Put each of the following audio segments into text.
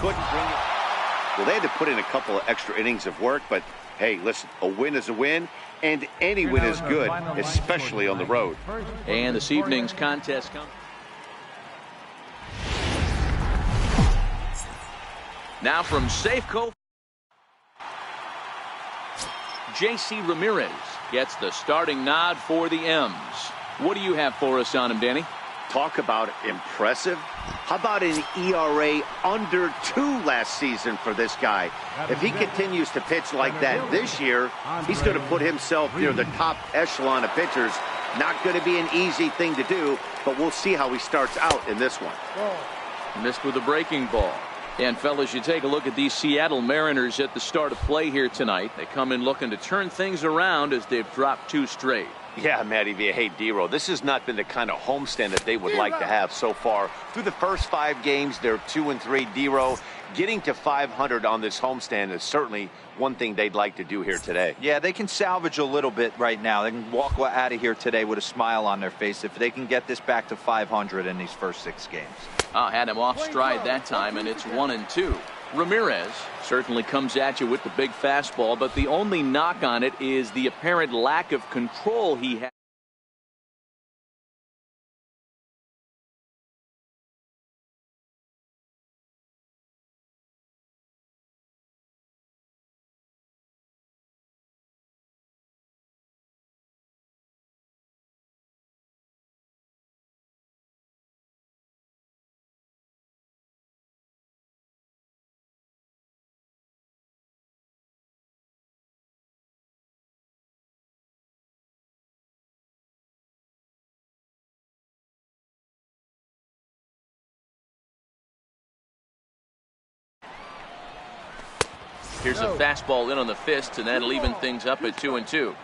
couldn't bring it. Well, they had to put in a couple of extra innings of work, but hey, listen, a win is a win, and any win is good, especially on the road. And this evening's contest comes. Now from Safeco, J.C. Ramirez gets the starting nod for the M's. What do you have for us on him, Danny? Talk about impressive. How about an ERA under 2 last season for this guy? If he continues to pitch like that this year, he's going to put himself near the top echelon of pitchers. Not going to be an easy thing to do, but we'll see how he starts out in this one. Missed with a breaking ball. And, fellas, you take a look at these Seattle Mariners at the start of play here tonight. They come in looking to turn things around as they've dropped 2 straight. Yeah, Matty V. Hey, D-Row, this has not been the kind of homestand that they would like to have so far. Through the first 5 games, they're 2-3. D-Row, getting to 500 on this homestand is certainly one thing they'd like to do here today. Yeah, they can salvage a little bit right now. They can walk out of here today with a smile on their face if they can get this back to 500 in these first 6 games. Had him off stride that time, and it's 1-2. Ramirez certainly comes at you with the big fastball, but the only knock on it is the apparent lack of control he has. Here's a fastball in on the fist, and that'll even things up at 2-2.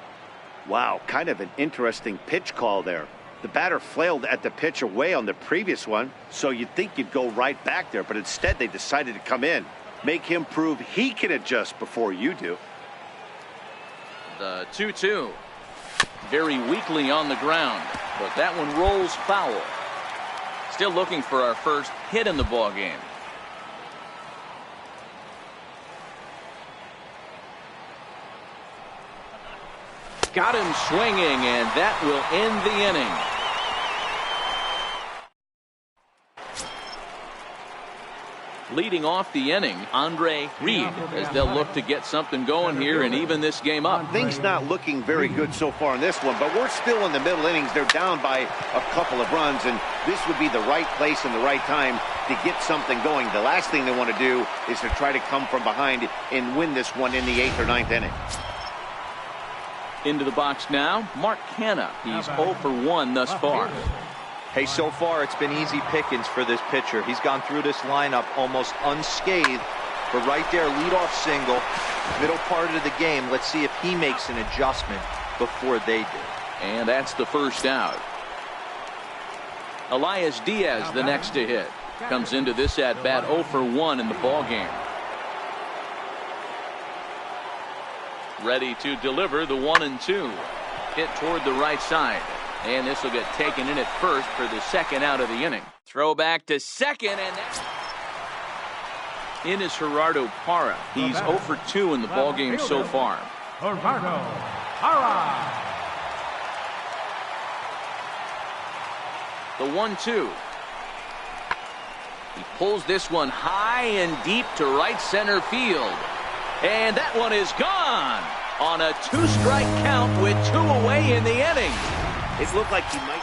Wow, kind of an interesting pitch call there. The batter flailed at the pitch away on the previous one, so you'd think you'd go right back there, but instead they decided to come in. Make him prove he can adjust before you do. The 2-2. Very weakly on the ground, but that one rolls foul. Still looking for our first hit in the ball game. Got him swinging, and that will end the inning. Leading off the inning, Andre Reed, as they'll look to get something going here and even this game up. Things not looking very good so far in this one, but we're still in the middle innings. They're down by a couple of runs, and this would be the right place and the right time to get something going. The last thing they want to do is to try to come from behind and win this one in the 8th or 9th inning. Into the box now, Mark Canha. He's 0 for 1 thus far. Hey, so far it's been easy pickings for this pitcher. He's gone through this lineup almost unscathed. But right there, leadoff single, middle part of the game. Let's see if he makes an adjustment before they do. And that's the first out. Elias Diaz, the next to hit. Comes into this at-bat 0 for 1 in the ball game. Ready to deliver the 1-2. Hit toward the right side. And this will get taken in at first for the second out of the inning. Throw back to second, and that's in is Gerardo Parra. He's 0 for 2 in the ball game so far. Gerardo Parra. The 1-2. He pulls this one high and deep to right center field. And that one is gone on a 2-strike count with 2 away in the inning. It looked like he might.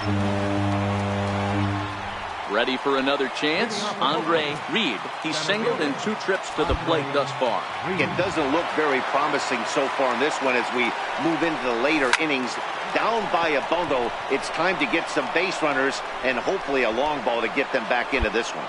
Ready for another chance? Andre Reed. He's singled in 2 trips to the plate thus far. It doesn't look very promising so far in this one as we move into the later innings. Down by a bundle, it's time to get some base runners and hopefully a long ball to get them back into this one.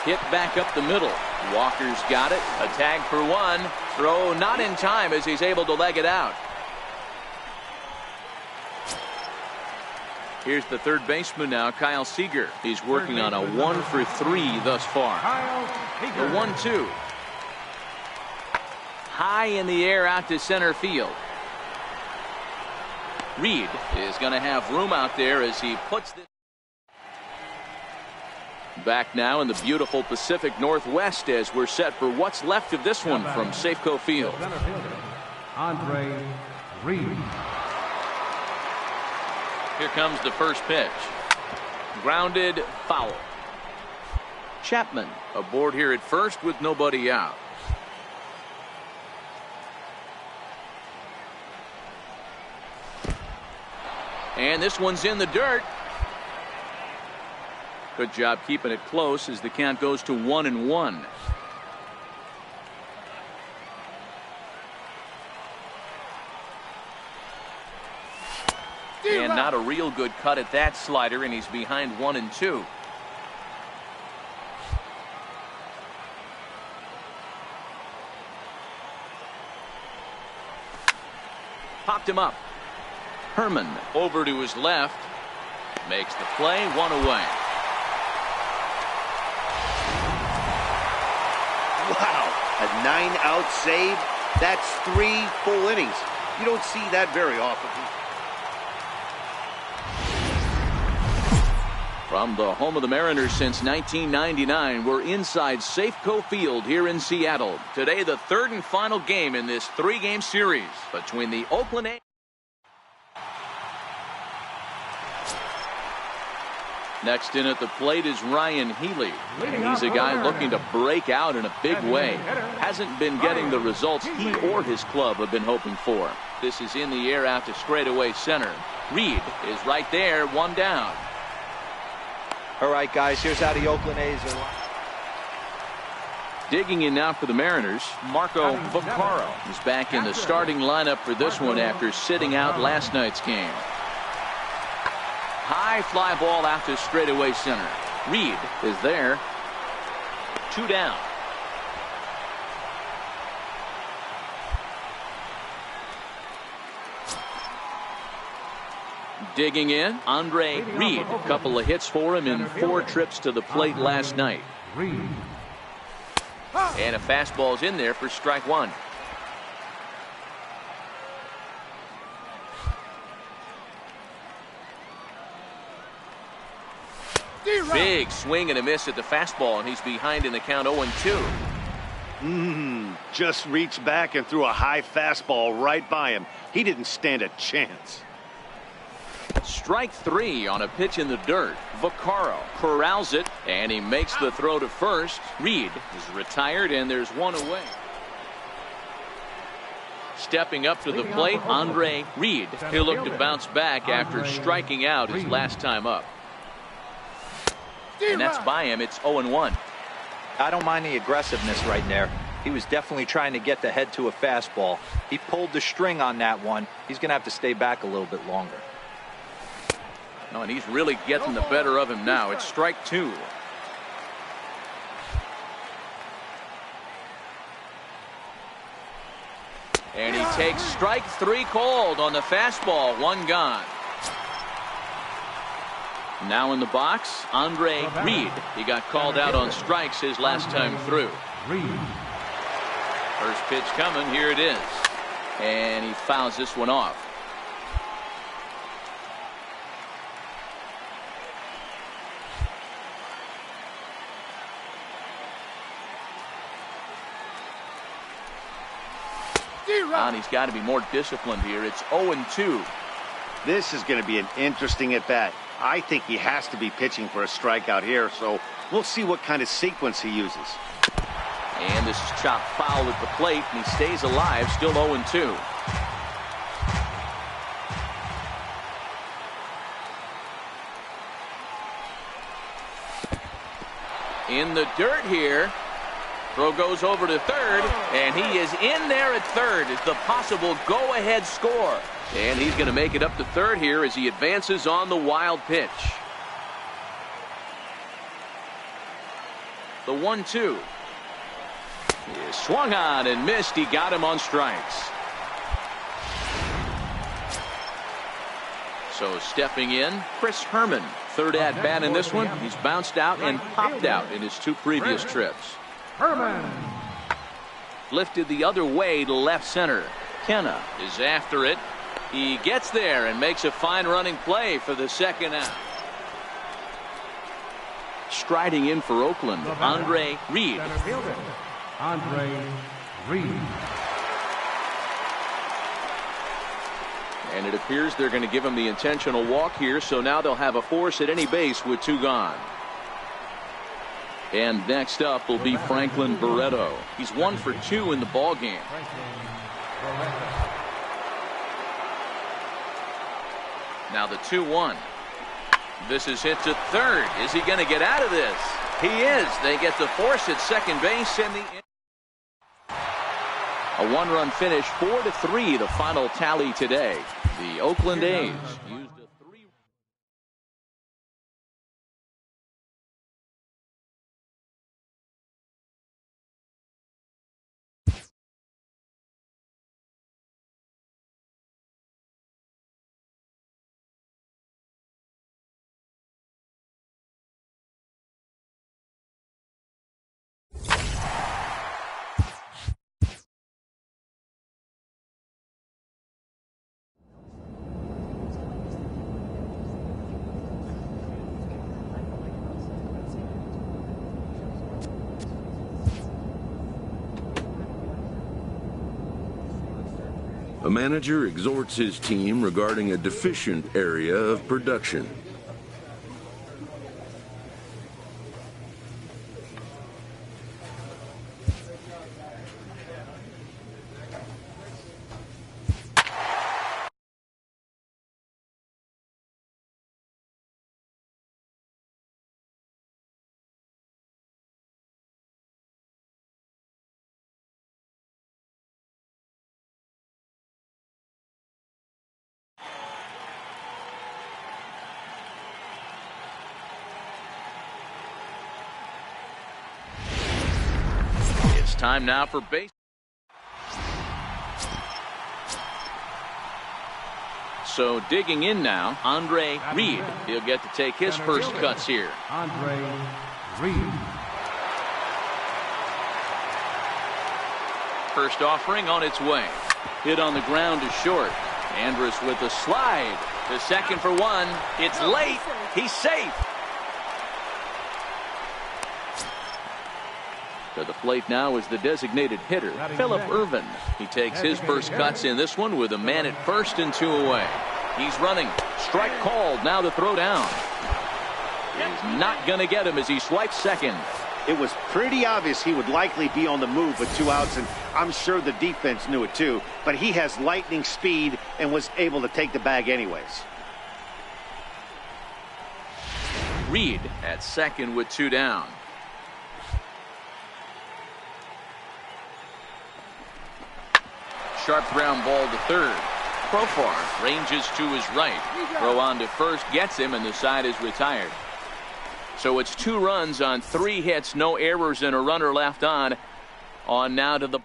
Hit back up the middle. Walker's got it. A tag for one. Throw not in time as he's able to leg it out. Here's the third baseman now, Kyle Seager. He's working on a 1-for-3 thus far. The 1-2. High in the air out to center field. Reed is going to have room out there as he puts this. Back now in the beautiful Pacific Northwest as we're set for what's left of this one from Safeco Field. Andre Reed. Here comes the first pitch. Grounded, foul. Chapman aboard here at first with nobody out. And this one's in the dirt. Good job keeping it close as the count goes to 1-1. And not a real good cut at that slider, and he's behind 1-2. Popped him up. Herman over to his left. Makes the play, one away. Wow, a 9-out save. That's 3 full innings. You don't see that very often. From the home of the Mariners since 1999, we're inside Safeco Field here in Seattle. Today, the third and final game in this 3-game series between the Oakland A's. Next in at the plate is Ryan Healy. He's a guy looking to break out in a big way. Hasn't been getting the results he or his club have been hoping for. This is in the air out to straightaway center. Reed is right there, one down. All right, guys, here's how the Oakland A's are. Digging in now for the Mariners, Marco Vaccaro is back in the starting lineup for this one after sitting out last night's game. High fly ball out to straightaway center. Reed is there. 2 down. Digging in, Andre Reed. A couple of hits for him in 4 trips to the plate last night. And a fastball's in there for strike 1. Big swing and a miss at the fastball, and he's behind in the count 0-2. Just reached back and threw a high fastball right by him. He didn't stand a chance. Strike 3 on a pitch in the dirt. Vaccaro corrals it, and he makes the throw to first. Reed is retired, and there's 1 away. Stepping up to the plate, Andre Reed. He'll look to bounce back after striking out his last time up. And that's by him. It's 0-1. I don't mind the aggressiveness right there. He was definitely trying to get the head to a fastball. He pulled the string on that one. He's going to have to stay back a little bit longer. Oh, and he's really getting the better of him now. It's strike 2. And he takes strike 3 called on the fastball. 1 gone. Now in the box, Andre Reed. He got called out on strikes his last time through. First pitch coming. Here it is. And he fouls this one off. And he's got to be more disciplined here. It's 0-2. This is going to be an interesting at-bat. I think he has to be pitching for a strikeout here, so we'll see what kind of sequence he uses. And this is chopped foul at the plate, and he stays alive, still 0-2. In the dirt here. Throw goes over to third, and he is in there at third. It's the possible go-ahead score. And he's going to make it up to third here as he advances on the wild pitch. The 1-2. He swung on and missed. He got him on strikes. So stepping in, Chris Herman. Third at bat in this one. He's bounced out and popped out in his 2 previous trips. Herman. Lifted the other way to left center. Kenna is after it. He gets there and makes a fine running play for the second out. Striding in for Oakland, Andre Reed. Andre Reed. And it appears they're going to give him the intentional walk here, so now they'll have a force at any base with 2 gone. And next up will be Franklin Barreto. He's 1 for 2 in the ball game. Now the 2-1. This is hit to third. Is he going to get out of this? He is. They get the force at second base, and a 1-run finish, 4-3, the final tally today. The Oakland A's used a 3. A manager exhorts his team regarding a deficient area of production. Time now for base. So digging in now, Andre Reed. He'll get to take his first cuts here. Andre Reed. First offering on its way. Hit on the ground to short. Andrus with a slide. The second for 1. It's late. He's safe. To the plate now is the designated hitter, Phillip Ervin. He takes his first cuts in this one with a man at first and 2 away. He's running. Strike called. Now the throw down. He's not going to get him as he swipes second. It was pretty obvious he would likely be on the move with 2 outs, and I'm sure the defense knew it too. But he has lightning speed and was able to take the bag anyways. Reed at second with 2 down. Sharp ground ball to third. Profar ranges to his right. Throw on to first gets him, and the side is retired. So it's 2 runs on 3 hits, no errors, and a runner left on. On now to the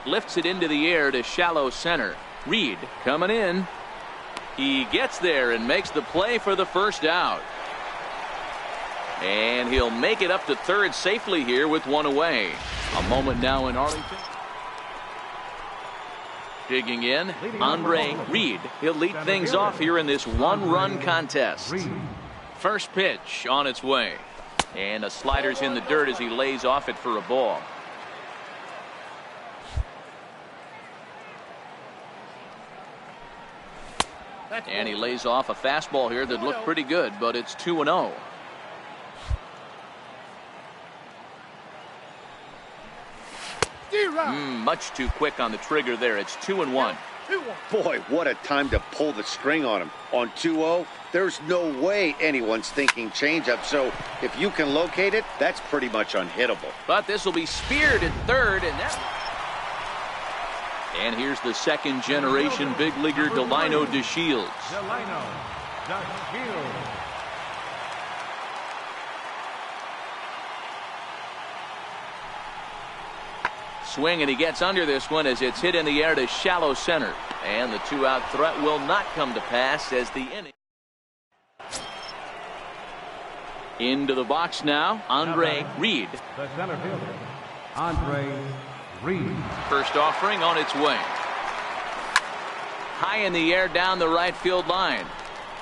Lifts it into the air to shallow center. Reed coming in. He gets there and makes the play for the first out. And he'll make it up to third safely here with one away. A moment now in Arlington. Digging in, Andre Reed. He'll lead things off here in this one-run contest. First pitch on its way. And a slider's in the dirt as he lays off it for a ball. And he lays off a fastball here that looked pretty good, but it's 2-0. Much too quick on the trigger there. It's 2-1. Boy, what a time to pull the string on him. On 2-0, there's no way anyone's thinking changeup. So if you can locate it, that's pretty much unhittable. But this will be speared at third, and here's the second generation big leaguer Delino DeShields. Swing, and he gets under this one as it's hit in the air to shallow center. And the two-out threat will not come to pass as the inning. Into the box now, Andre Reed. The center fielder, Andre Reed. First offering on its way. High in the air down the right field line.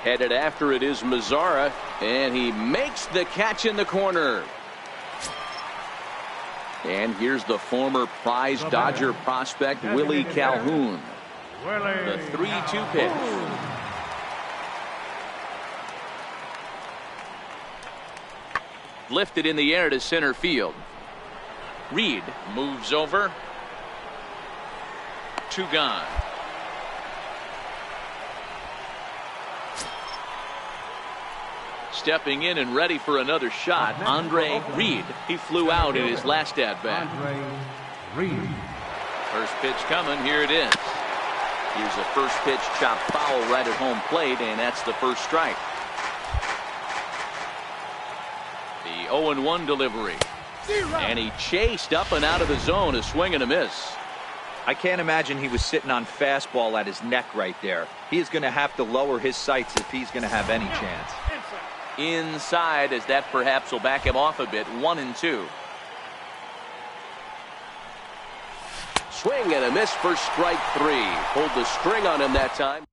Headed after it is Mazzara, and he makes the catch in the corner. And here's the former prize Dodger prospect Willie Calhoun. The 3-2 pitch. Lifted in the air to center field. Reed moves over. 2 gone. Stepping in and ready for another shot, Andre Reed. He flew out in his last at-bat. Andre Reed. First pitch coming. Here it is. Here's a first pitch chop foul right at home plate, and that's the first strike. The 0-1 delivery. And he chased up and out of the zone, a swing and a miss. I can't imagine he was sitting on fastball at his neck right there. He is going to have to lower his sights if he's going to have any chance. Inside, as that perhaps will back him off a bit. 1-2. Swing and a miss for strike 3. Pulled the string on him that time.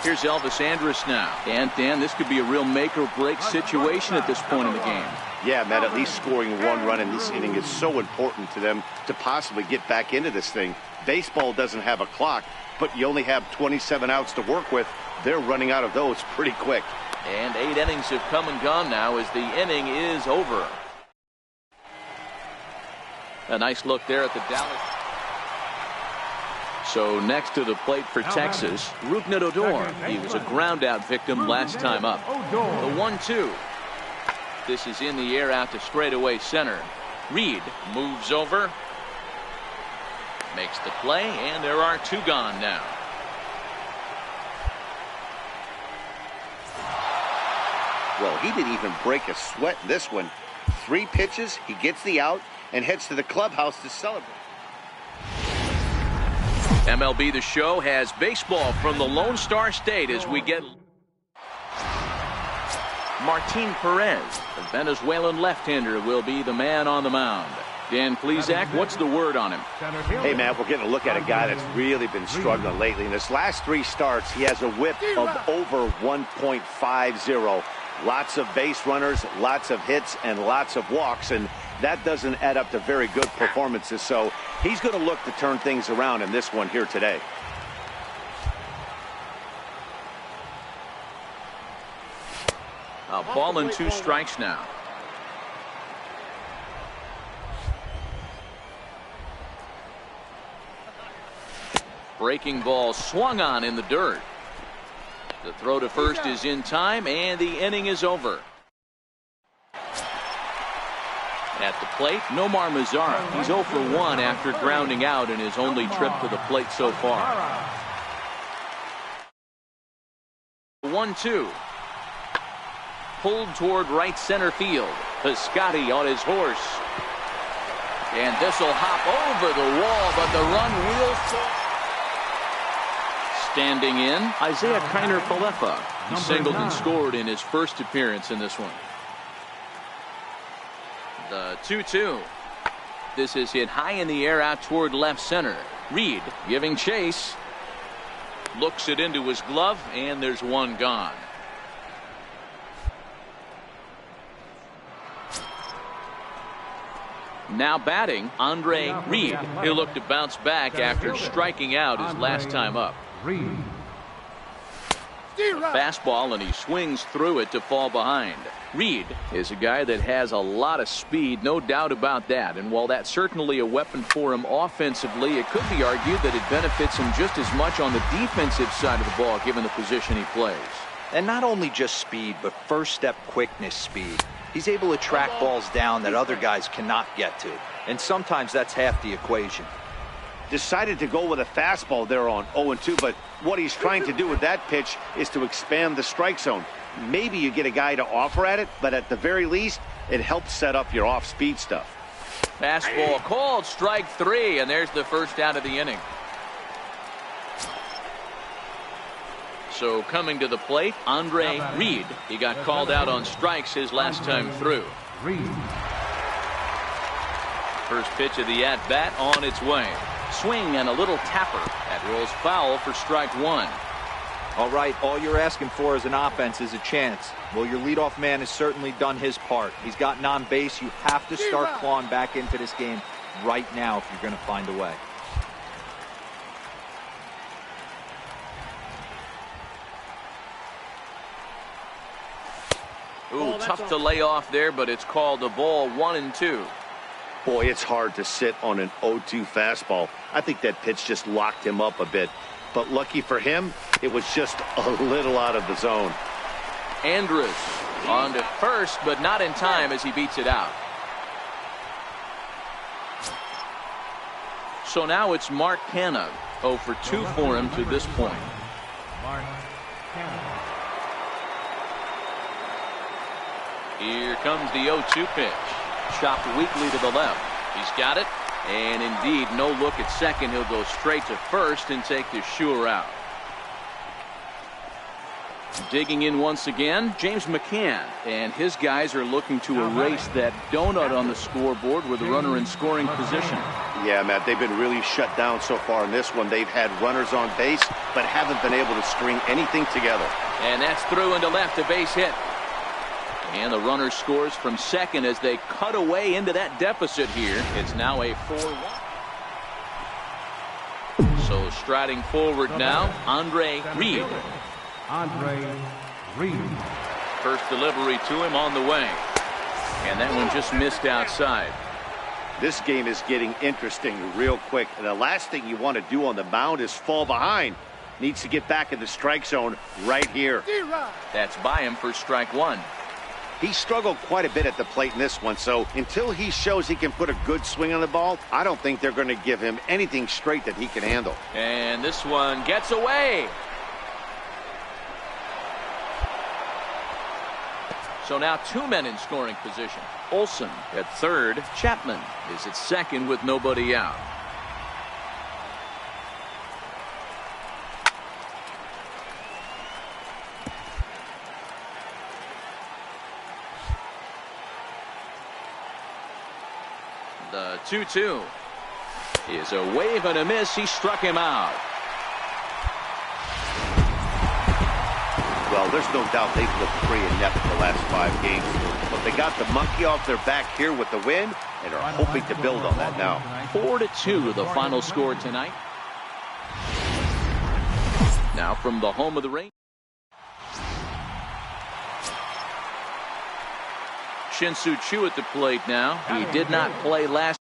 Here's Elvis Andrus now. And Dan, this could be a real make or break situation at this point in the game. Yeah, Matt, at least scoring 1 run in this inning is so important to them to possibly get back into this thing. Baseball doesn't have a clock, but you only have 27 outs to work with. They're running out of those pretty quick. And 8 innings have come and gone now as the inning is over. A nice look there at the Dallas. So next to the plate for Texas, Rougned Odor. He was a ground out victim last time up. The 1-2. This is in the air out to straightaway center. Reed moves over. Makes the play, and there are 2 gone now. Well, he didn't even break a sweat in this one. 3 pitches, he gets the out, and heads to the clubhouse to celebrate. MLB The Show has baseball from the Lone Star State as we get Martin Perez, the Venezuelan left-hander, will be the man on the mound. Dan Plesac, what's the word on him? Hey, man, we're getting a look at a guy that's really been struggling lately. In his last 3 starts, he has a whip of over 1.50. Lots of base runners, lots of hits, and lots of walks, and that doesn't add up to very good performances. So he's going to look to turn things around in this one here today. A ball and 2 strikes now. Breaking ball swung on in the dirt. The throw to first is in time, and the inning is over. At the plate, Nomar Mazzara. He's 0 for 1 after grounding out in his only trip to the plate so far. 1-2. Pulled toward right center field. Piscotty on his horse. And this will hop over the wall, but the run wheels forward. Standing in, Isaiah Kiner-Falefa. He singled and scored in his first appearance in this one. The 2-2. This is hit high in the air out toward left center. Reed giving chase. Looks it into his glove, and there's one gone. Now batting, Andre Reed. He'll look to bounce back after striking out his last time up. Fastball, and he swings through it to fall behind. Reed is a guy that has a lot of speed, no doubt about that. And while that's certainly a weapon for him offensively, it could be argued that it benefits him just as much on the defensive side of the ball, given the position he plays. And not only just speed, but first step quickness speed. He's able to track balls down that other guys cannot get to. And sometimes that's half the equation. Decided to go with a fastball there on 0-2, but what he's trying to do with that pitch is to expand the strike zone. Maybe you get a guy to offer at it, but at the very least, it helps set up your off-speed stuff. Fastball called, strike 3, and there's the first out of the inning. So coming to the plate, Andre Reed. He got called out on strikes his last time through. First pitch of the at-bat on its way. Swing and a little tapper. That rolls foul for strike 1. All right, all you're asking for as an offense is a chance. Well, your leadoff man has certainly done his part. He's gotten on base. You have to start clawing back into this game right now if you're going to find a way. Ooh, tough to lay off there, but it's called a ball, 1-2. Boy, it's hard to sit on an 0-2 fastball. I think that pitch just locked him up a bit. But lucky for him, it was just a little out of the zone. Andrus on to first, but not in time as he beats it out. So now it's Mark Canha. 0 for 2 for him to this point. Here comes the 0-2 pitch. Chopped weakly to the left. He's got it. And indeed, no look at second. He'll go straight to first and take the sure out. Digging in once again, James McCann. And his guys are looking to erase that donut on the scoreboard with a runner in scoring position. Yeah, Matt, they've been really shut down so far in this one. They've had runners on base, but haven't been able to string anything together. And that's through into left, a base hit. And the runner scores from second as they cut away into that deficit here. It's now a 4-1. So striding forward now, Andre Reed. First delivery to him on the way. And that one just missed outside. This game is getting interesting real quick. And the last thing you want to do on the mound is fall behind. Needs to get back in the strike zone right here. That's by him for strike 1. He struggled quite a bit at the plate in this one, so until he shows he can put a good swing on the ball, I don't think they're going to give him anything straight that he can handle. And this one gets away. So now 2 men in scoring position. Olson at third. Chapman is at second with nobody out. The 2-2 is a wave and a miss. He struck him out. Well, there's no doubt they've looked pretty inept the last 5 games. But they got the monkey off their back here with the win and are hoping to build on that now. 4-2 the final score tonight. Now from the home of the Rangers. Shin-Soo Choo at the plate now. He did not play last